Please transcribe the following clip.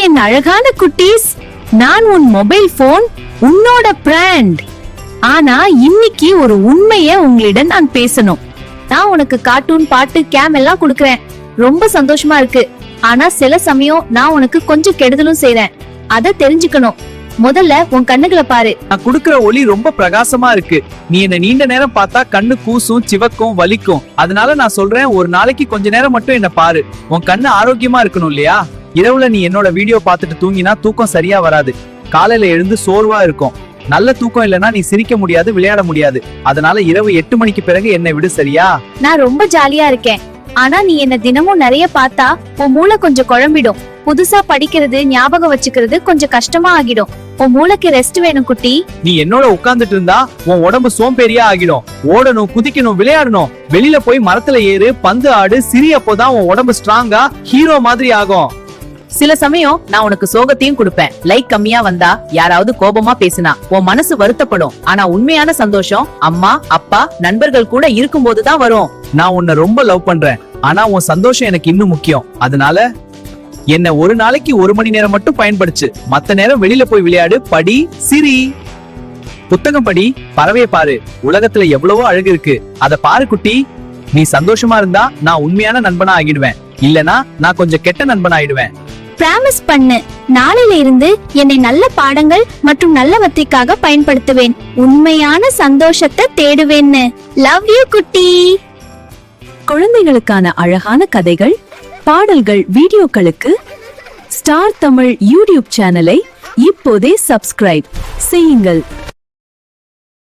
என் அழகான குட்டீஸ், நான் உன் மொபைல் போன், உன்னோட பிராண்ட். ஆனா இன்னைக்கு ஒரு உண்மைய உங்களிடம் நான் பேசணும். நான் உனக்கு கார்ட்டூன், பாட்டு, கேம் எல்லாம் குடுக்கறேன், ரொம்ப சந்தோஷமா இருக்கு. ஆனா சில சமயம் நான் உனக்கு கொஞ்சம் கெடுதலும் செய்றேன், அத தெரிஞ்சுக்கணும். முதல்ல உன் கண்ணுகளை பாரு. நான் குடுக்கற ஒளி ரொம்ப பிரகாசமா இருக்கு. நீ என்ன நீண்ட நேரம் பார்த்தா கண்ணு கூசும், சிவக்கும், வலிக்கும். அதனால நான் சொல்றேன், ஒரு நாளைக்கு கொஞ்ச நேரம் மட்டும் என்ன பாரு. உன் கண்ணு ஆரோக்கியமா இருக்கணும் இல்லையா? இரவுல நீ என்னோட வீடியோ பார்த்துட்டு தூங்கினா தூக்கம் சரியா வராது. காலையில எழுந்து சோர்வா இருக்கும். நல்ல தூக்கம் இல்லனா நீ சிரிக்க முடியாது, விளையாட முடியாது. அதனால இரவு 8 மணிக்கு பிறகு என்னை விடு, சரியா? நான் ரொம்ப ஜாலியா இருக்கேன். ஆனா நீ என்ன தினமும் நிறைய பார்த்தா உன் மூளை கொஞ்சம் குழம்பிடும். புதுசா படிக்கிறது, ஞாபகம் வச்சுக்கிறது கொஞ்சம் கஷ்டமா ஆகிடும். உன் மூளைக்கு ரெஸ்ட் வேணும் குட்டி. நீ என்னோட உட்கார்ந்துட்டு இருந்தா உன் உடம்பு சோம்பேறியா ஆகிடும். ஓடணும், குதிக்கணும், விளையாடணும். வெளியில போய் மரத்துல ஏறு, பந்து ஆடு, சிரி. அப்போதான் உன் உடம்பு ஸ்ட்ராங்கா ஹீரோ மாதிரி ஆகும். சில சமயம் நான் உனக்கு சோகத்தையும் கொடுப்பேன். லைக் கம்மியா வந்தா, யாராவது கோபமா பேசினா உன் மனசு வருத்தப்படும். ஆனா உண்மையான சந்தோஷம் அம்மா, அப்பா, நண்பர்கள் கூட இருக்கும் போதுதான் வரும். நான் உன்னை ரொம்ப லவ் பண்றேன், ஆனா உன் சந்தோஷம் எனக்கு இன்னும் முக்கியம். அதனால என்ன ஒரு நாளைக்கு 1 மணி நேரம் மட்டும் பயன்படுச்சு. மத்த நேரம் வெளியில போய் விளையாடு, படி, சிரி. புத்தகம் படி, பறவையை பாரு. உலகத்துல எவ்வளவோ அழகு இருக்கு, அத பாரு குட்டி. நீ சந்தோஷமா இருந்தா நான் உண்மையான நண்பனா ஆகிடுவேன், இல்லனா நான் கொஞ்சம் கெட்ட நண்பன் ஆயிடுவேன். பிராமிஸ் பண்ணு, நாளையில இருந்து என்னை நல்ல பாடங்கள் மற்றும் நல்லவற்றிற்காக பயன்படுத்துவேன். உண்மையான சந்தோஷத்தை தேடுவேன்னு. லவ் யூ குட்டி. குழந்தைகளுக்கான அழகான கதைகள், பாடல்கள், வீடியோக்களுக்கு ஸ்டார் தமிழ் யூடியூப் சேனலை இப்போதே சப்ஸ்கிரைப் செய்யுங்கள்.